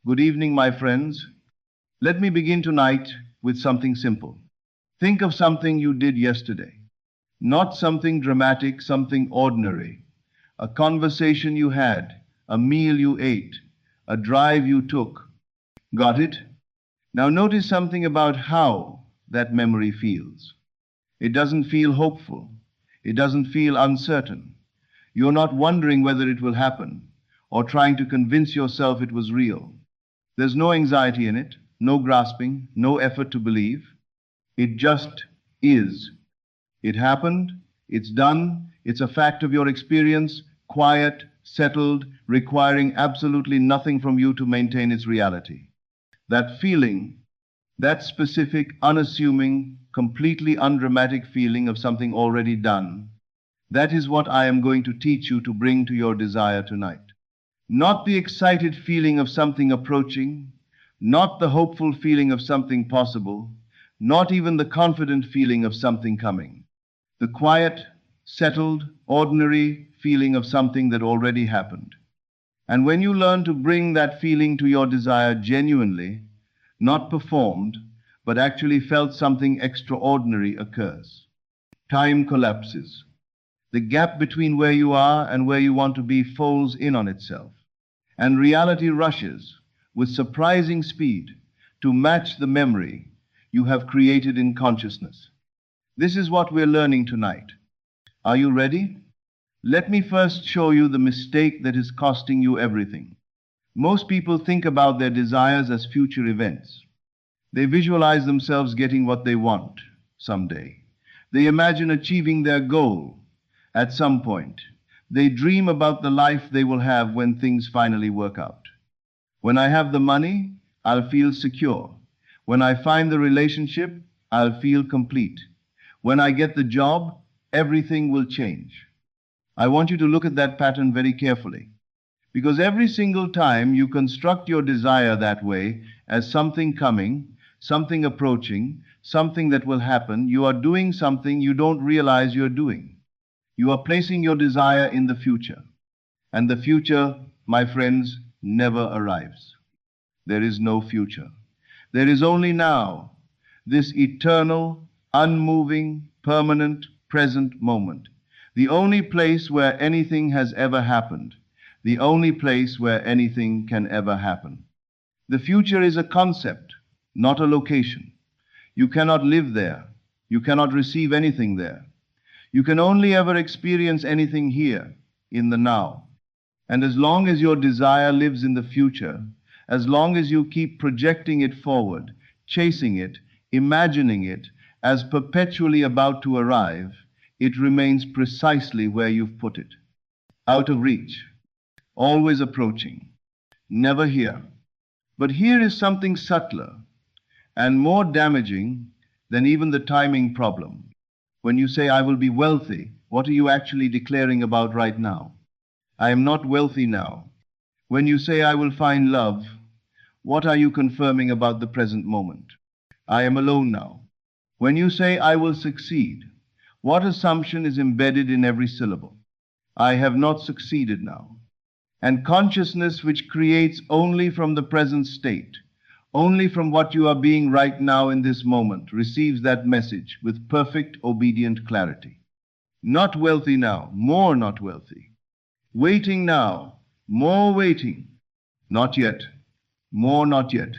Good evening, my friends. Let me begin tonight with something simple. Think of something you did yesterday. Not something dramatic, something ordinary. A conversation you had, a meal you ate, a drive you took. Got it? Now notice something about how that memory feels. It doesn't feel hopeful. It doesn't feel uncertain. You're not wondering whether it will happen or trying to convince yourself it was real. There's no anxiety in it, no grasping, no effort to believe. It just is. It happened, it's done, it's a fact of your experience, quiet, settled, requiring absolutely nothing from you to maintain its reality. That feeling, that specific, unassuming, completely undramatic feeling of something already done, that is what I am going to teach you to bring to your desire tonight. Not the excited feeling of something approaching, not the hopeful feeling of something possible, not even the confident feeling of something coming. The quiet, settled, ordinary feeling of something that already happened. And when you learn to bring that feeling to your desire genuinely, not performed, but actually felt, something extraordinary occurs. Time collapses. The gap between where you are and where you want to be folds in on itself, and reality rushes with surprising speed to match the memory you have created in consciousness. This is what we're learning tonight. Are you ready? Let me first show you the mistake that is costing you everything. Most people think about their desires as future events. They visualize themselves getting what they want someday. They imagine achieving their goal at some point. They dream about the life they will have when things finally work out. When I have the money, I'll feel secure. When I find the relationship, I'll feel complete. When I get the job, everything will change. I want you to look at that pattern very carefully, because every single time you construct your desire that way, as something coming, something approaching, something that will happen, you are doing something you don't realize you're doing. You are placing your desire in the future. And the future, my friends, never arrives. There is no future. There is only now, this eternal, unmoving, permanent, present moment. The only place where anything has ever happened. The only place where anything can ever happen. The future is a concept, not a location. You cannot live there. You cannot receive anything there. You can only ever experience anything here, in the now. And as long as your desire lives in the future, as long as you keep projecting it forward, chasing it, imagining it, as perpetually about to arrive, it remains precisely where you've put it. Out of reach, always approaching, never here. But here is something subtler and more damaging than even the timing problem. When you say, I will be wealthy, what are you actually declaring about right now? I am not wealthy now. When you say, I will find love, what are you confirming about the present moment? I am alone now. When you say, I will succeed, what assumption is embedded in every syllable? I have not succeeded now. And consciousness, which creates only from the present state, only from what you are being right now in this moment, receives that message with perfect, obedient clarity. Not wealthy now, more not wealthy. Waiting now, more waiting. Not yet, more not yet.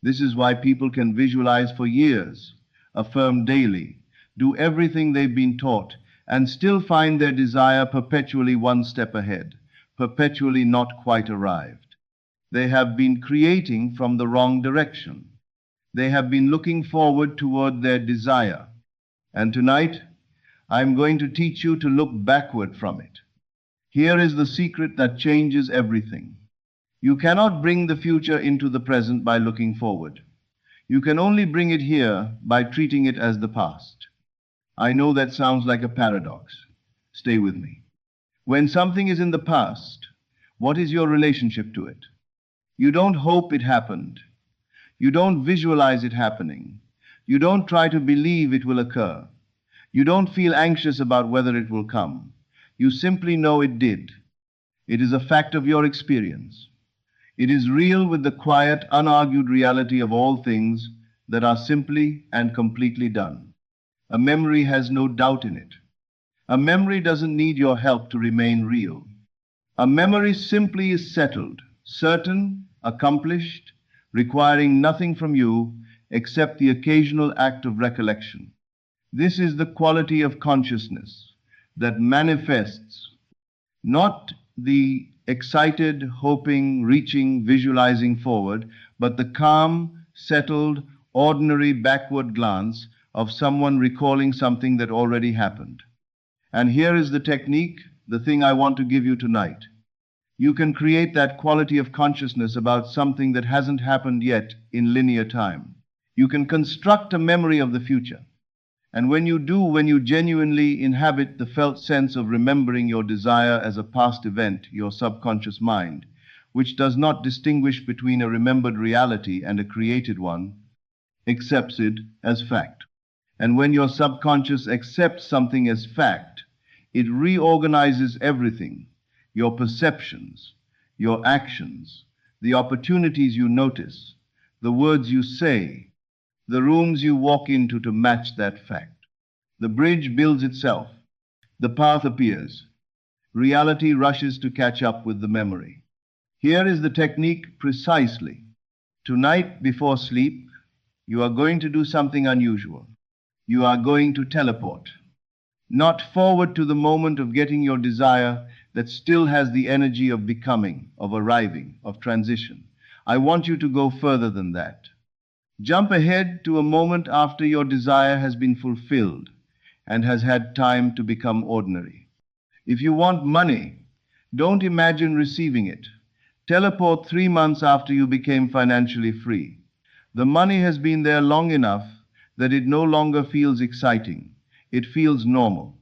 This is why people can visualize for years, affirm daily, do everything they've been taught, and still find their desire perpetually one step ahead, perpetually not quite arrived. They have been creating from the wrong direction. They have been looking forward toward their desire. And tonight, I'm going to teach you to look backward from it. Here is the secret that changes everything. You cannot bring the future into the present by looking forward. You can only bring it here by treating it as the past. I know that sounds like a paradox. Stay with me. When something is in the past, what is your relationship to it? You don't hope it happened. You don't visualize it happening. You don't try to believe it will occur. You don't feel anxious about whether it will come. You simply know it did. It is a fact of your experience. It is real with the quiet, unargued reality of all things that are simply and completely done. A memory has no doubt in it. A memory doesn't need your help to remain real. A memory simply is settled, certain, accomplished, requiring nothing from you except the occasional act of recollection. This is the quality of consciousness that manifests not the excited, hoping, reaching, visualizing forward, but the calm, settled, ordinary backward glance of someone recalling something that already happened. And here is the technique, the thing I want to give you tonight. You can create that quality of consciousness about something that hasn't happened yet in linear time. You can construct a memory of the future. And when you genuinely inhabit the felt sense of remembering your desire as a past event, your subconscious mind, which does not distinguish between a remembered reality and a created one, accepts it as fact. And when your subconscious accepts something as fact, it reorganizes everything, your perceptions, your actions, the opportunities you notice, the words you say, the rooms you walk into to match that fact. The bridge builds itself. The path appears. Reality rushes to catch up with the memory. Here is the technique precisely. Tonight, before sleep, you are going to do something unusual. You are going to teleport. Not forward to the moment of getting your desire that still has the energy of becoming, of arriving, of transition. I want you to go further than that. Jump ahead to a moment after your desire has been fulfilled and has had time to become ordinary. If you want money, don't imagine receiving it. Teleport 3 months after you became financially free. The money has been there long enough that it no longer feels exciting. It feels normal.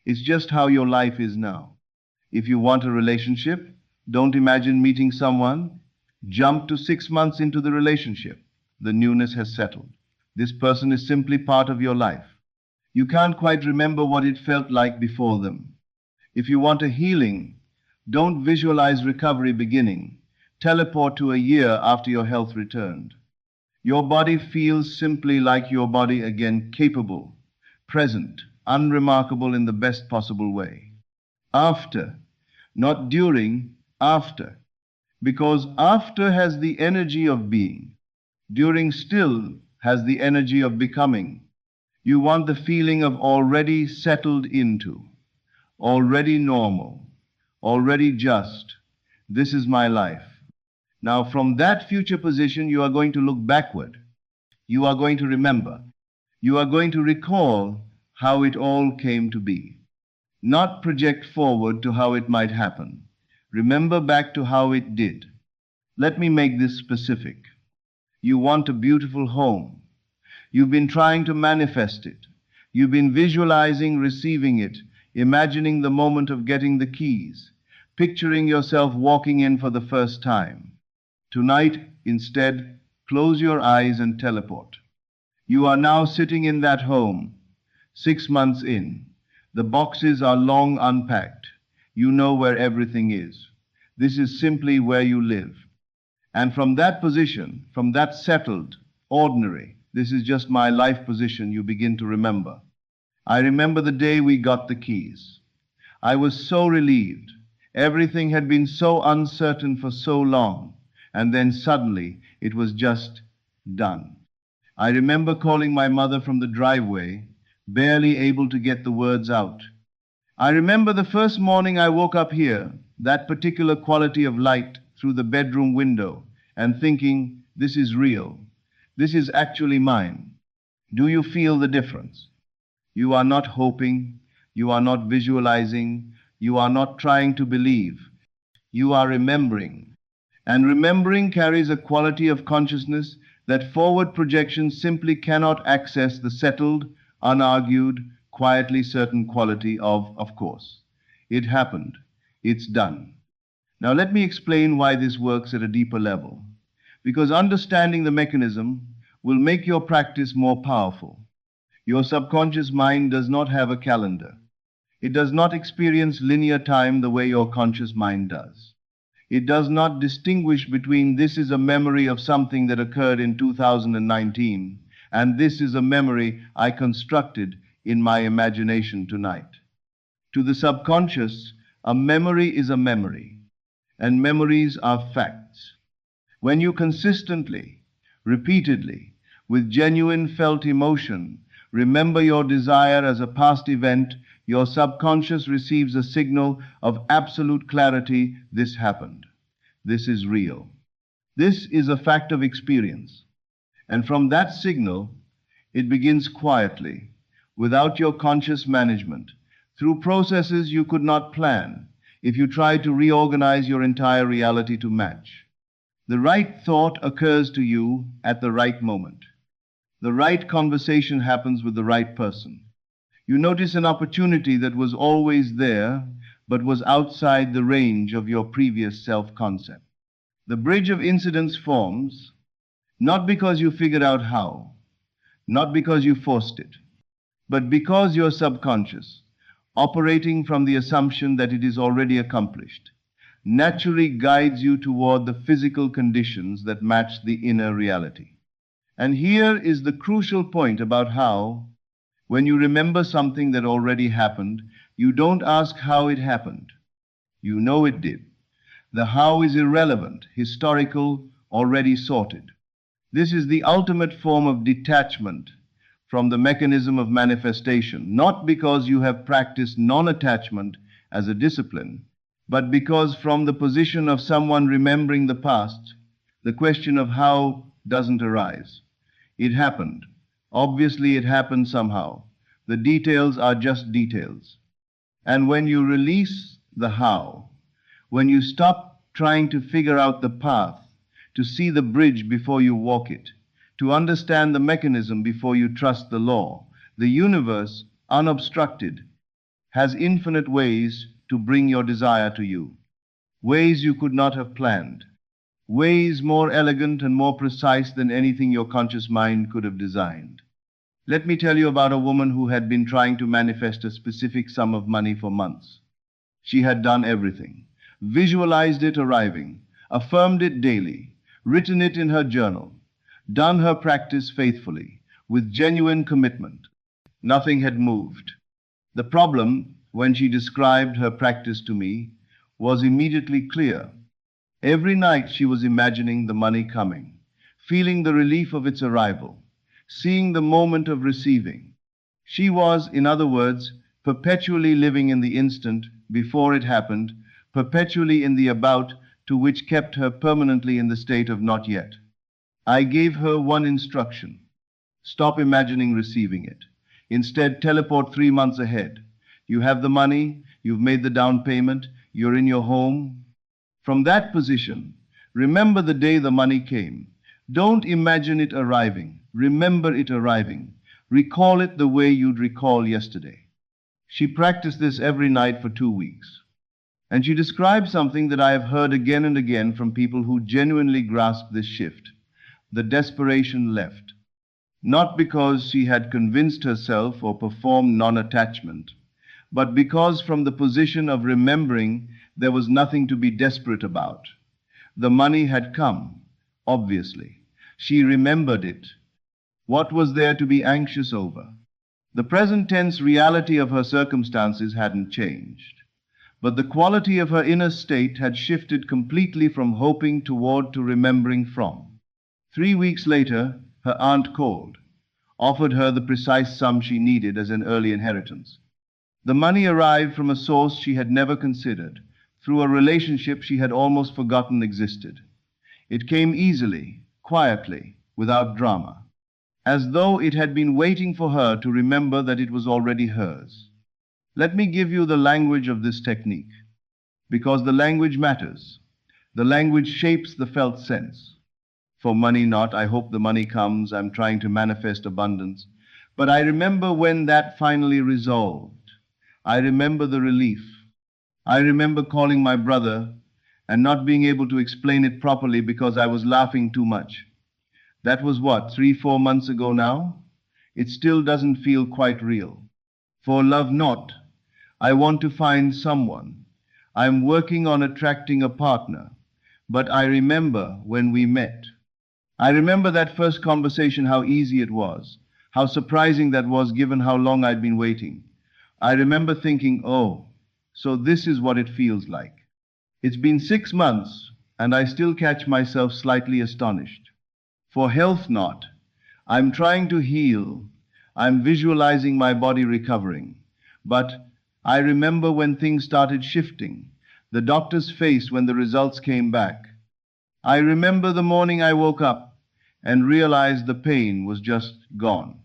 It's just how your life is now. If you want a relationship, don't imagine meeting someone. Jump to 6 months into the relationship. The newness has settled. This person is simply part of your life. You can't quite remember what it felt like before them. If you want a healing, don't visualize recovery beginning. Teleport to a year after your health returned. Your body feels simply like your body again, capable, present, unremarkable in the best possible way. After, not during, after. Because after has the energy of being. During still has the energy of becoming. You want the feeling of already settled into, already normal, already just. This is my life. Now, from that future position, you are going to look backward. You are going to remember. You are going to recall how it all came to be. Not project forward to how it might happen. Remember back to how it did. Let me make this specific. You want a beautiful home. You've been trying to manifest it. You've been visualizing receiving it, imagining the moment of getting the keys, picturing yourself walking in for the first time. Tonight, instead, close your eyes and teleport. You are now sitting in that home, 6 months in. The boxes are long unpacked. You know where everything is. This is simply where you live. And from that position, from that settled, ordinary, this is just my life position, you begin to remember. I remember the day we got the keys. I was so relieved. Everything had been so uncertain for so long, and then suddenly it was just done. I remember calling my mother from the driveway, barely able to get the words out. I remember the first morning I woke up here, that particular quality of light through the bedroom window, and thinking, this is real. This is actually mine. Do you feel the difference? You are not hoping, you are not visualizing, you are not trying to believe. You are remembering. And remembering carries a quality of consciousness that forward projection simply cannot access the settled, unargued, quietly certain quality of course. It happened. It's done. Now let me explain why this works at a deeper level. Because understanding the mechanism will make your practice more powerful. Your subconscious mind does not have a calendar. It does not experience linear time the way your conscious mind does. It does not distinguish between this is a memory of something that occurred in 2019 and this is a memory I constructed in my imagination tonight. To the subconscious, a memory is a memory, and memories are facts. When you consistently, repeatedly, with genuine felt emotion, remember your desire as a past event, your subconscious receives a signal of absolute clarity: this happened. This is real. This is a fact of experience. And from that signal, it begins quietly, without your conscious management, through processes you could not plan if you tried to reorganize your entire reality to match. The right thought occurs to you at the right moment. The right conversation happens with the right person. You notice an opportunity that was always there, but was outside the range of your previous self-concept. The bridge of incidents forms, not because you figured out how, not because you forced it, but because your subconscious, operating from the assumption that it is already accomplished, naturally guides you toward the physical conditions that match the inner reality. And here is the crucial point about how, when you remember something that already happened, you don't ask how it happened. You know it did. The how is irrelevant, historical, already sorted. This is the ultimate form of detachment from the mechanism of manifestation, not because you have practiced non-attachment as a discipline, but because from the position of someone remembering the past, the question of how doesn't arise. It happened. Obviously, it happened somehow. The details are just details. And when you release the how, when you stop trying to figure out the path, to see the bridge before you walk it, to understand the mechanism before you trust the law, the universe, unobstructed, has infinite ways to bring your desire to you. Ways you could not have planned. Ways more elegant and more precise than anything your conscious mind could have designed. Let me tell you about a woman who had been trying to manifest a specific sum of money for months. She had done everything, visualized it arriving, affirmed it daily, written it in her journal, done her practice faithfully, with genuine commitment. Nothing had moved. The problem, when she described her practice to me, was immediately clear. Every night she was imagining the money coming, feeling the relief of its arrival, seeing the moment of receiving. She was, in other words, perpetually living in the instant before it happened, perpetually in the about to which kept her permanently in the state of not yet. I gave her one instruction: stop imagining receiving it. Instead, teleport 3 months ahead. You have the money, you've made the down payment, you're in your home. From that position, remember the day the money came. Don't imagine it arriving. Remember it arriving. Recall it the way you'd recall yesterday. She practiced this every night for 2 weeks. And she described something that I have heard again and again from people who genuinely grasped this shift. The desperation left. Not because she had convinced herself or performed non-attachment, but because from the position of remembering there was nothing to be desperate about. The money had come, obviously. She remembered it. What was there to be anxious over? The present tense reality of her circumstances hadn't changed, but the quality of her inner state had shifted completely from hoping toward to remembering from. 3 weeks later, her aunt called, offered her the precise sum she needed as an early inheritance. The money arrived from a source she had never considered, through a relationship she had almost forgotten existed. It came easily, quietly, without drama, as though it had been waiting for her to remember that it was already hers. Let me give you the language of this technique, because the language matters. The language shapes the felt sense. For money not, I hope the money comes, I'm trying to manifest abundance. But I remember when that finally resolved. I remember the relief. I remember calling my brother and not being able to explain it properly because I was laughing too much. That was what, 3-4 months ago now? It still doesn't feel quite real. For love not, I want to find someone. I'm working on attracting a partner. but I remember when we met. I remember that first conversation, how easy it was, how surprising that was given how long I'd been waiting. I remember thinking, oh, so this is what it feels like. It's been 6 months, and I still catch myself slightly astonished. For health, not. I'm trying to heal. I'm visualizing my body recovering. But I remember when things started shifting, the doctor's face when the results came back. I remember the morning I woke up and realized the pain was just gone.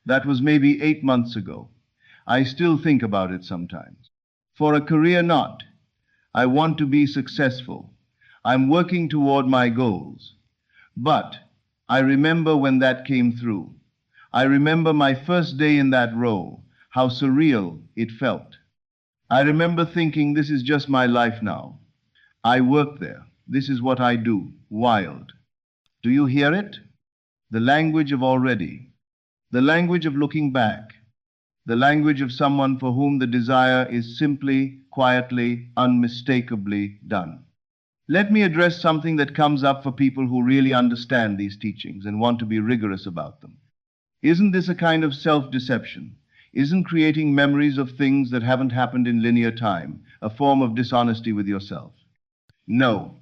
That was maybe 8 months ago. I still think about it sometimes. For a career, not. I want to be successful. I'm working toward my goals. But I remember when that came through. I remember my first day in that role, how surreal it felt. I remember thinking, this is just my life now. I work there. This is what I do. Wild. Do you hear it? The language of already. The language of looking back. The language of someone for whom the desire is simply, quietly, unmistakably done. Let me address something that comes up for people who really understand these teachings and want to be rigorous about them. Isn't this a kind of self-deception? Isn't creating memories of things that haven't happened in linear time a form of dishonesty with yourself? No.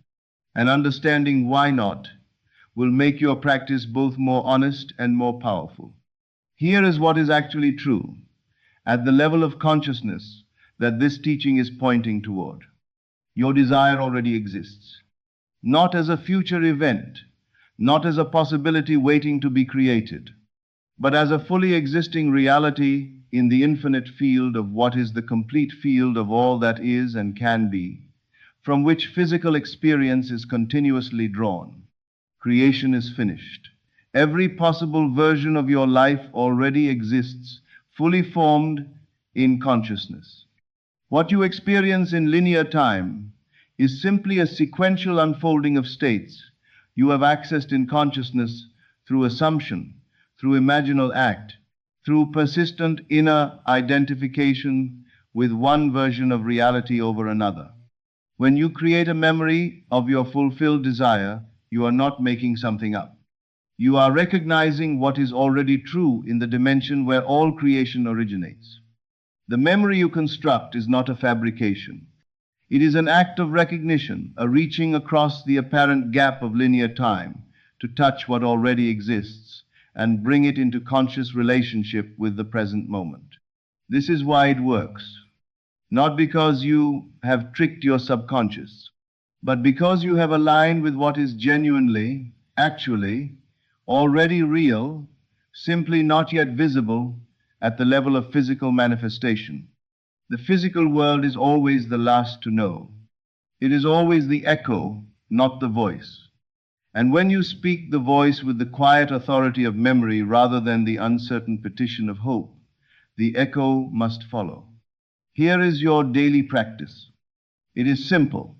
And understanding why not will make your practice both more honest and more powerful. Here is what is actually true at the level of consciousness that this teaching is pointing toward. Your desire already exists, not as a future event, not as a possibility waiting to be created, but as a fully existing reality in the infinite field of what is the complete field of all that is and can be, from which physical experience is continuously drawn. Creation is finished. Every possible version of your life already exists, fully formed in consciousness. What you experience in linear time is simply a sequential unfolding of states you have accessed in consciousness through assumption, through imaginal act, through persistent inner identification with one version of reality over another. When you create a memory of your fulfilled desire, you are not making something up. You are recognizing what is already true in the dimension where all creation originates. The memory you construct is not a fabrication. It is an act of recognition, a reaching across the apparent gap of linear time to touch what already exists and bring it into conscious relationship with the present moment. This is why it works. Not because you have tricked your subconscious, but because you have aligned with what is genuinely, actually, already real, simply not yet visible at the level of physical manifestation. The physical world is always the last to know. It is always the echo, not the voice. And when you speak the voice with the quiet authority of memory rather than the uncertain petition of hope, the echo must follow. Here is your daily practice. It is simple.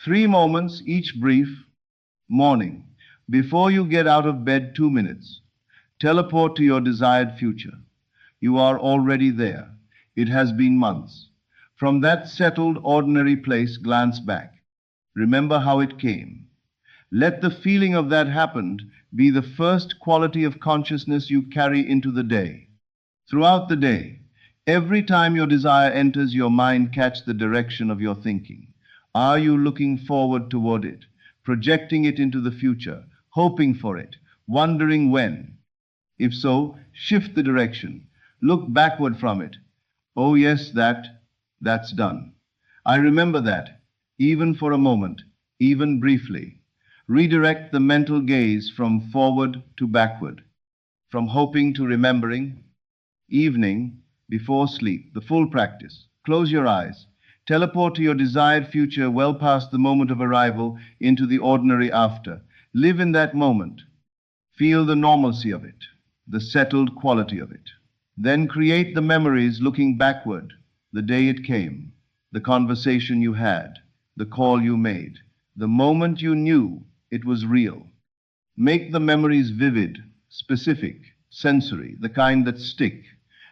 3 moments, each brief. Morning. Before you get out of bed, 2 minutes. Teleport to your desired future. You are already there. It has been months. From that settled, ordinary place, glance back. Remember how it came. Let the feeling of that happened be the first quality of consciousness you carry into the day. Throughout the day, every time your desire enters your mind, catch the direction of your thinking. Are you looking forward toward it, projecting it into the future, hoping for it, wondering when? If so, shift the direction. Look backward from it. Oh yes, that's done. I remember that, even for a moment, even briefly. Redirect the mental gaze from forward to backward, from hoping to remembering. Evening, before sleep, the full practice. Close your eyes. Teleport to your desired future well past the moment of arrival into the ordinary after. Live in that moment. Feel the normalcy of it, the settled quality of it. Then create the memories looking backward, the day it came, the conversation you had, the call you made, the moment you knew it was real. Make the memories vivid, specific, sensory, the kind that stick,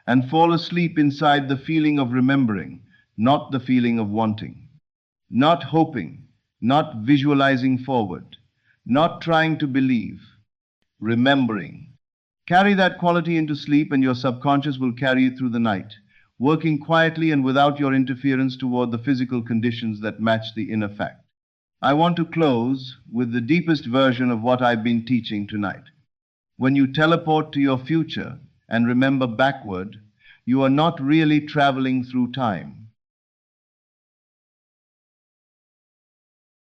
and fall asleep inside the feeling of remembering, not the feeling of wanting. Not hoping, not visualizing forward, not trying to believe, remembering. Carry that quality into sleep, and your subconscious will carry you through the night, working quietly and without your interference toward the physical conditions that match the inner fact. I want to close with the deepest version of what I've been teaching tonight. When you teleport to your future and remember backward, you are not really traveling through time.